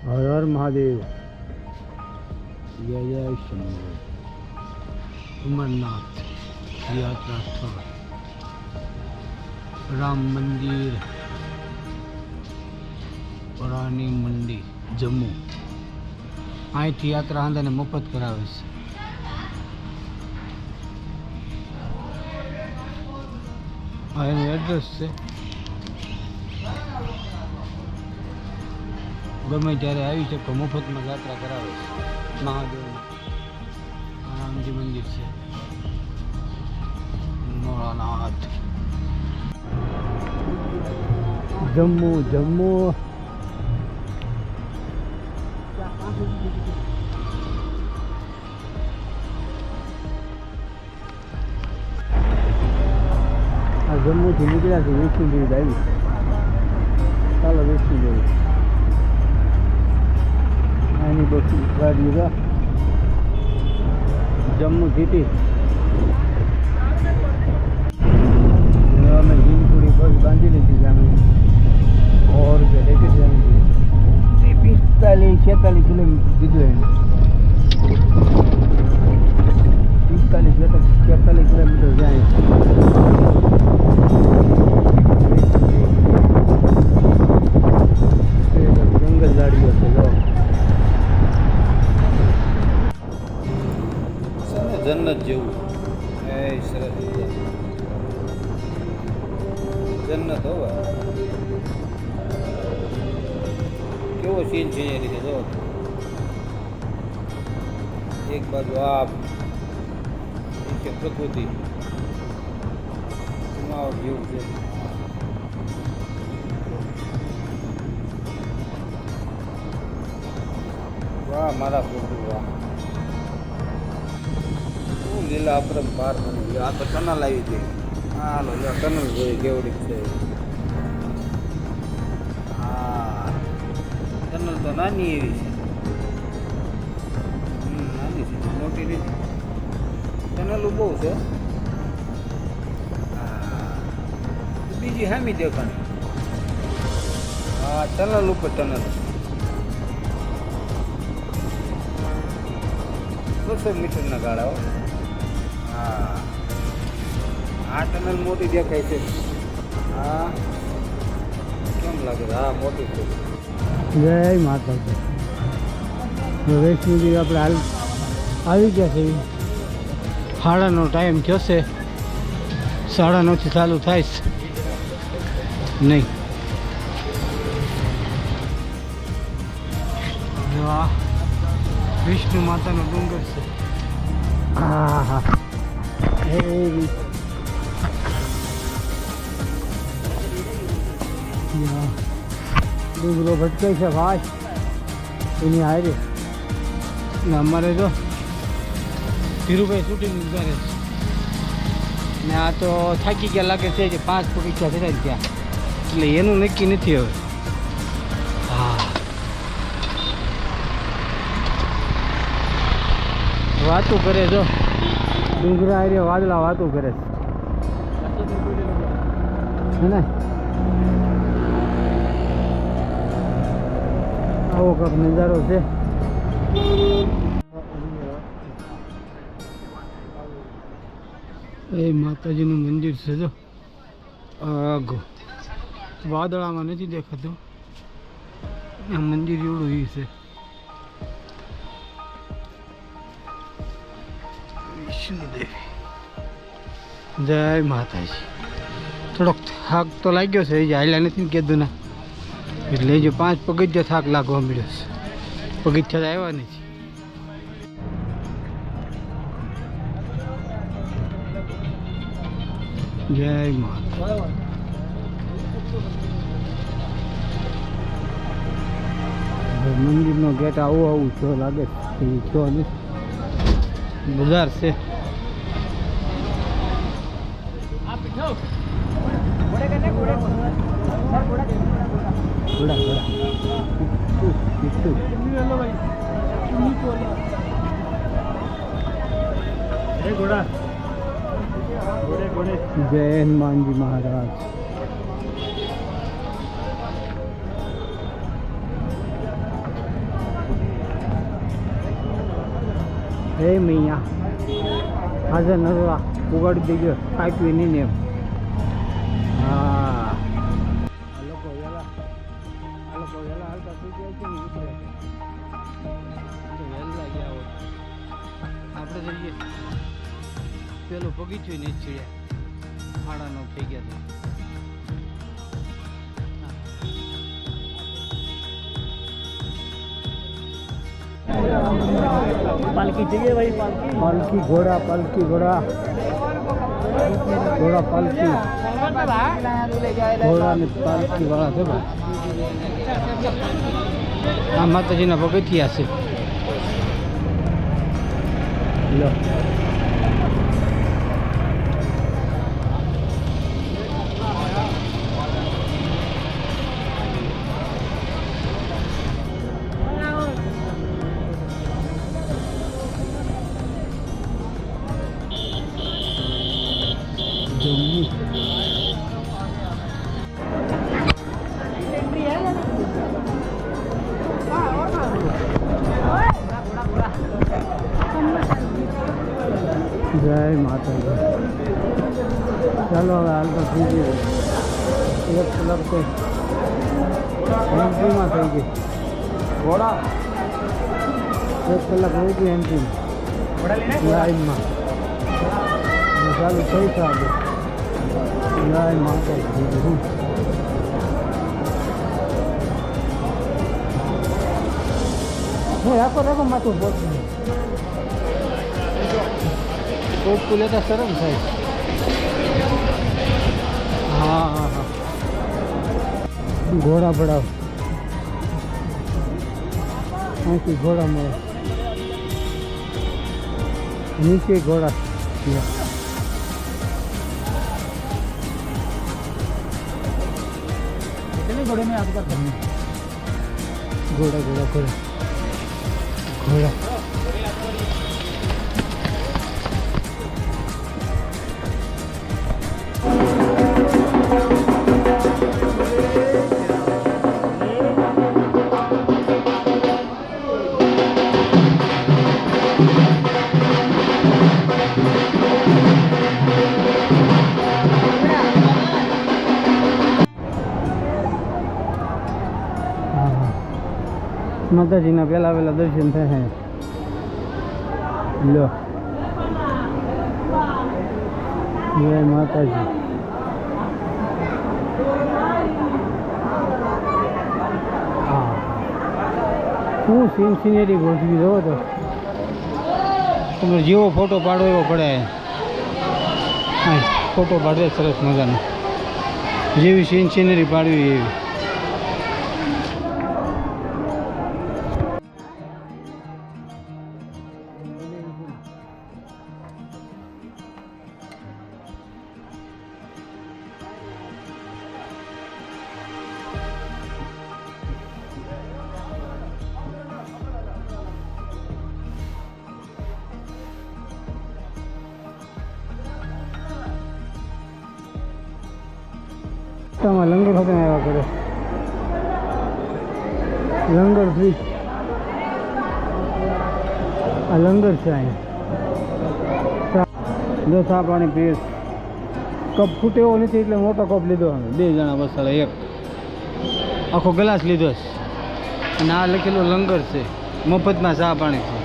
હર હર મહાદેવ. જય જય શંભુ. અમરનાથ યાત્રા સ્થળ, રામ મંદિર, પુરાણી મંદિર, જમ્મુ. અહીંથી યાત્રા આંદાને મફત કરાવે છે. આ એનું એડ્રેસ છે. ગમે ત્યારે આવી શકો, મફતમાં યાત્રા કરાવે છે. મહાદેવનું રામજી મંદિર છે. મોરાનાથ, જમ્મુ. જમ્મુ આ જમ્મુથી નીકળ્યા છે વૈષ્ણોદેવી આવી. ચાલો વૈષ્ણોદેવી. આની બધી ગાડી છે. જમ્મુ સિટી. અમે જીનપુરી બસ બાંધી લીધી છે. અમે 100 રૂપિયા ટિકિટ જાણી 45-46 કિલોમીટર દીધું એને. 45-46 કિલોમીટર જાય. જંગલ ગાડીઓ છે. જો જન્નત જેવું. એ સરસ જન્નત હોવા. કેવો સીન છે એ રીતે જો. એક બાજુ આ નીચે પ્રકૃતિ જેવું છે. વાહ મારા પ્રભુ વાહ. શું લીલા અપરંપાર બની. આ તો ટનલ આવી ગઈ. હાલો ટનલ જોઈ કેવડી છે. હા ટનલ તો નાની એવી છે. નાની છે, મોટી નથી. ટનલ બહુ છે. બીજી હામી દેખાણી. હા ટનલ ઉપર ટનલ 200 મીટરના ગાળાઓ. હા આ ટનલ મોટી દેખાય છે. હા કેમ લાગે? હા મોટી છે. જય માતાજી. વૈષ્ણોદેવી આપણે આવી ગયા છે. 9:30 ટાઈમ થયો છે. 9:30 ચાલુ થાય છે નહીં. જો આ વિષ્ણુ માતાનો ડુંગર છે. હા હા ડુંગરો ભટકાય છે ભાઈ એની હારે. ને અમારે જો ધીરુભાઈ શૂટિંગ કરે છે. ને આ તો થાકી ગયા લાગે છે. 5 પગથિયા થયા ત્યાં, એટલે એનું નક્કી નથી હવે. હા વાતું કરે જો. ડુંગરા હારે વાદળા વાતું કરે છે ને. આવો કંઈક નજારો છે. એ માતાજીનું મંદિર છે જો. આગો વાદળામાં નથી દેખાતું. આ મંદિર એવડું એ છે. વિષ્ણુદેવી. જય માતાજી. થોડોક થાક તો લાગ્યો છે. એ હાલ્યા નથી ને કીધું ના, એટલે જો 5 પગથિયા થાક લાગવા મળ્યો છે. પગથિયા આવ્યા નથી. જય માતા. મંદિરનો ગેટ આવું છો લાગે છે. છો ને બજાર છે. जय हनुमान जी महाराज। હે મૈયા હાજર નરવા ઉગાડી દેજો કાપ્યું નહીં ને એમ. હા આ લોકો વહેલા હાલતા થઈ ગયા છે ને નીકળે છે તો વહેલા ગયા હોય આપણે જઈએ પેલું બગીચું નહીં ચીડ્યા 9:30 થઈ ગયા હતા. पालकी चाहिए भाई पालकी घोड़ा पालकी घोड़ा घोड़ा पालकी घोड़ा ने पालकी वाला છે ભાઈ. આ માતાજીના પગથિયા છે. લો જય માતાજી. ચાલો હવે હાલતા થઈ ગયું એક કલાક તો એન્ટ્રીમાં થઈ ગઈ ઘોડા 1 કલાક રહી ગઈ એન્ટ્રી લાઈનમાં ચાલુ થઈ સાહેબ. જય માતાજી. રાખો માથું પોતું કોટ લેતા શરમ થાય. હા હા હા ઘોડા પડાવ અહીંથી ઘોડા મળે નીચે ઘોડા. घोड़े में आपका घोड़ा घोड़ा घोड़ा घोड़ा માતાજીના પહેલા પહેલા દર્શન થાય. લો જય માતાજી. હા શું સિનેરી ગોઠવી દો તો તમે જેવો ફોટો પાડો એવો પડે. હા ફોટો પાડે સરસ મજાનો જેવી સિનેરી પાડવી એવી. લંગર ખાતે આવ્યા કરે લંગર ફ્રી. આ લંગર છે અહીંયા. જો ચા પાણી પીએ. કપ ફૂટે એવો નથી એટલે મોટો કપ લીધો. 2 જણા બસ એક આખો ગ્લાસ લીધો છે. અને આ લખેલું લંગર છે મફતમાં ચા પાણી છે.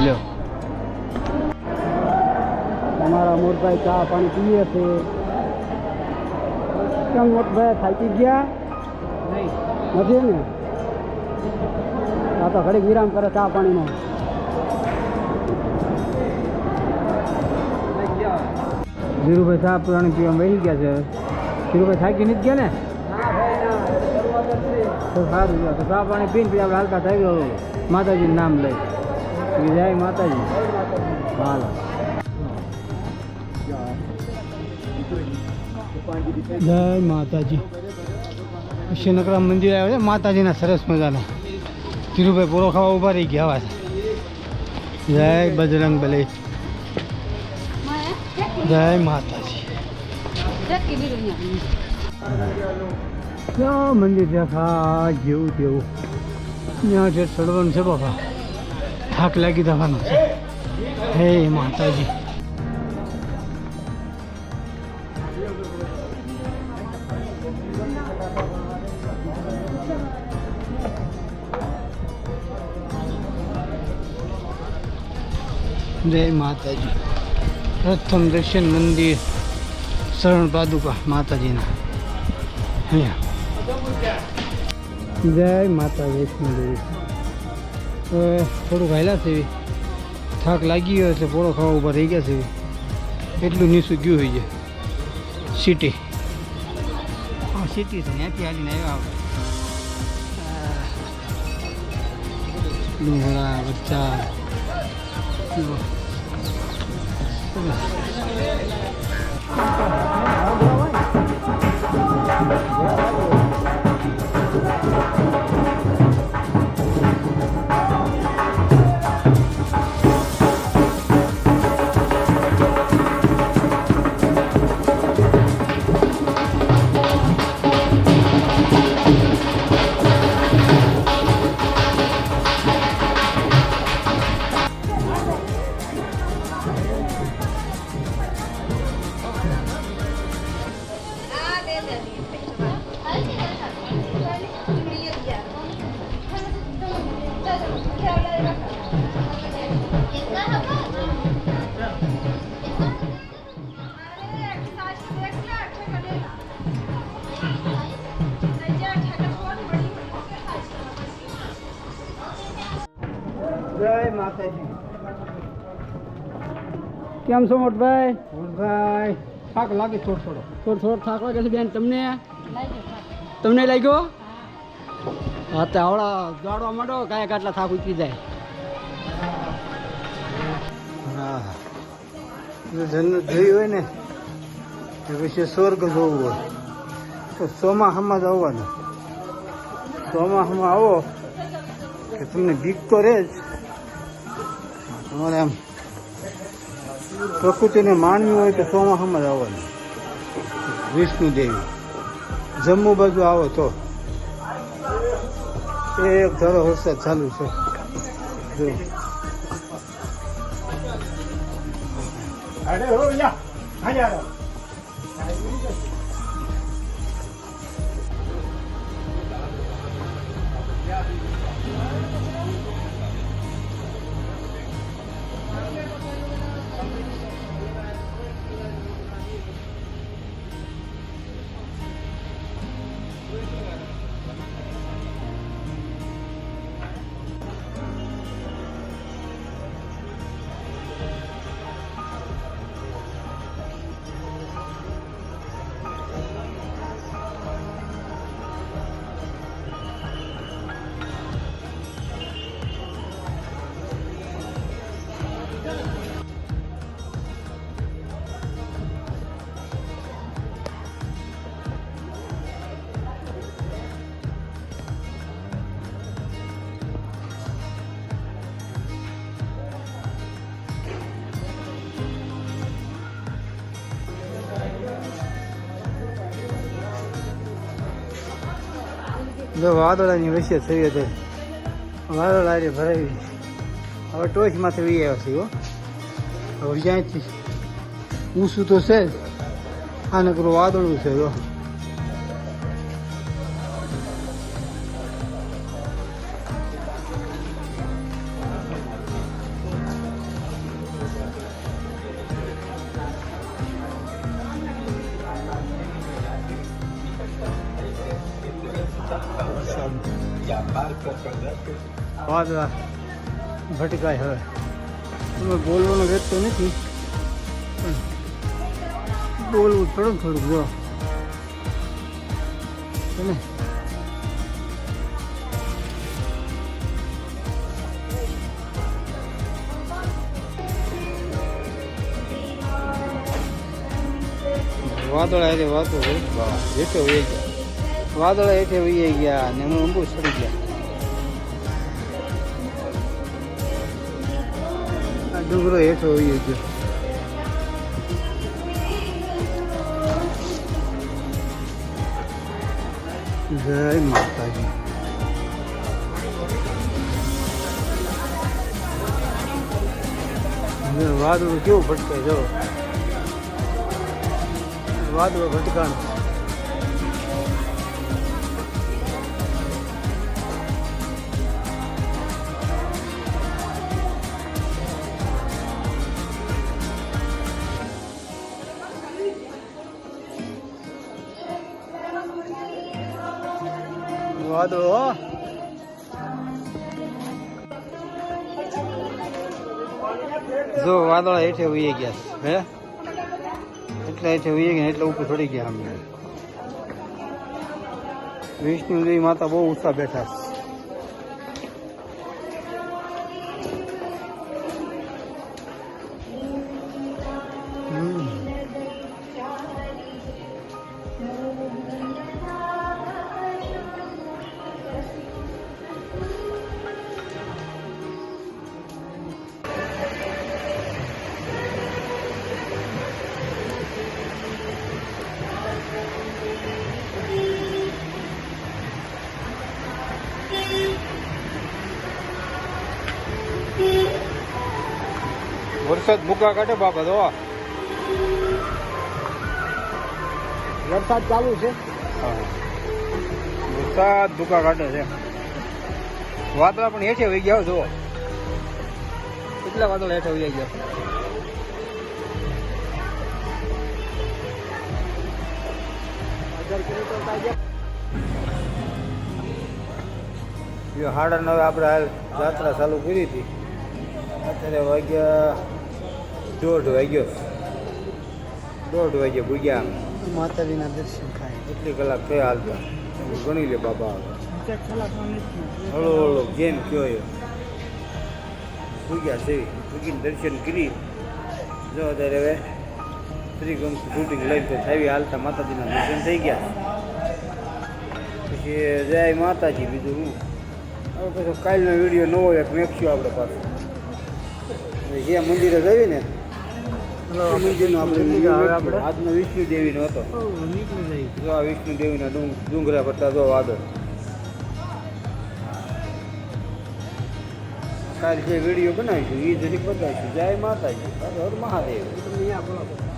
લ્યો તમારા મોરભાઈ ચા પાણી પીએ છે. કેમ મોટભાઈ થાકી ગયા નથી ને? આ તો ઘડીક વિરામ કરે ચા પાણીનો. ધીરુભાઈ ચા પાણી પીવા વહી ગયા છે. ધીરુભાઈ થાકી નથી ગયા ને? તો સારું તો ચા પાણી પીને પછી આપણે હાલતા થઈ ગયો માતાજીનું નામ લઈ. જય માતાજી. હાલો જય માતાજી. શનકરામ મંદિર આવ્યો છે માતાજીના સરસ મજાના. ધીરુભાઈ પૂરો ખાવા ઊભા રહી ગયા છે. જય બજરંગ બલી. જય માતાજી. ક્યાં મંદિર દેખા જેવું તેવું. ત્યાં જે ચડવાનું છે બાપા. થાક લાગી જવાનો છે. હે માતાજી. જય માતાજી. પ્રથમ દર્શન મંદિર શરણ પાદુકા માતાજીના અહીંયા. જય માતા વૈષ્ણોદેવી. હવે થોડુંક હાલ્યા છે, થાક લાગી ગયો એટલે પોળો ખાવા ઊભા રહી ગયા છે. એટલું નીચું ગયું હોય છે. સિટી સિટી છે, ત્યાંથી હાલીને આવ્યા ડુંગરા વચ્ચા. જય માતાજી. કેમ છો મોટભાઈ? મોટભાઈ થાક લાગે થોડો થાક લાગે છે બેન. તમને લાગ્યો? હા તો આવડા દોડવા માંડો, કાંઈ કાટલા થાક ઉતરી જાય. હા, જન્નત જોઈ હોય ને તો પછી સ્વર્ગ જોવું હોય તો ચોમાસામાં જ આવવાનું. ચોમાસામાં આવો કે તમને બીક તો રહે જ. તમારે આમ પ્રકૃતિને માનવી હોય તો ચોમાસામાં જ આવવાનું. વિષ્ણુદેવી જમ્મુ બાજુ આવો તો એક ધારો વરસાદ ચાલુ છે. જો વાદળાની વચ્ચે થઈ હતી. વાદળા ભરાવી હવે ટોચમાંથી વી આવ્યા છે. હવે જ્યાંથી ઊંચું તો છે જ, આ નકરું વાદળું છે. જો વાદળા ભટકાય. હવે તમે બોલવાનો વેત તો નથી, પણ બોલવું થોડુંક જો ને. વાદળા એટલે વાતો હેઠે વહી ગયા. વાદળા હેઠે વહી ગયા ને એનું અંબુ સડી ગયા. ડુંગરો હેઠો વહી ગયો. જય માતાજી. વાદળું કેવું ભટકે જો વાદળું ભટકાણ વાદળો જો વાદળા હેઠે ઉઈ ગયા હે એટલે હેઠે ઉઈ ગયા એટલે ઉપર ચડી ગયા અમે વિષ્ણુદેવી માતા બહુ ઊંચા બેઠા છે વરસાદ ભૂકા કાઢે બાપા તો વરસાદ ચાલુ છે વરસાદ ભૂકા કાઢે છે વાદળા પણ હેઠે વહી ગયા જુઓ કેટલા વાદળા હેઠે વહી ગયા સાડા 9 આપણે હાલ યાત્રા ચાલુ કરી હતી અત્યારે વાગ્યા 1:30 વાગ્યો 1:30 વાગ્યા ભૂગ્યા માતાજીના દર્શન થાય કેટલી કલાક થઈ હાલતા ગણી લે બાબા હળો હળો જેમ કયો એ ભૂગ્યા છે ભૂગીને દર્શન કરી જો અત્યારે હવે શ્રીગમ શૂટિંગ લઈને તો થાવી હાલતા માતાજીના દર્શન થઈ ગયા પછી જય માતાજી બીજું હું હવે પછી કાલનો વિડીયો નવો એક મેકશું આપણે પાસે જે મંદિરે જઈએ ને મંદિરનો આપણે આજનો વિષ્ણુ દેવીનો હતો જો આ વિષ્ણુ દેવીના ડુંગરા પડતા જો વાદળ કાલે જે વિડીયો બનાવીશું એ જરીક બતાવીશું જય માતાજી હર મહાદેવ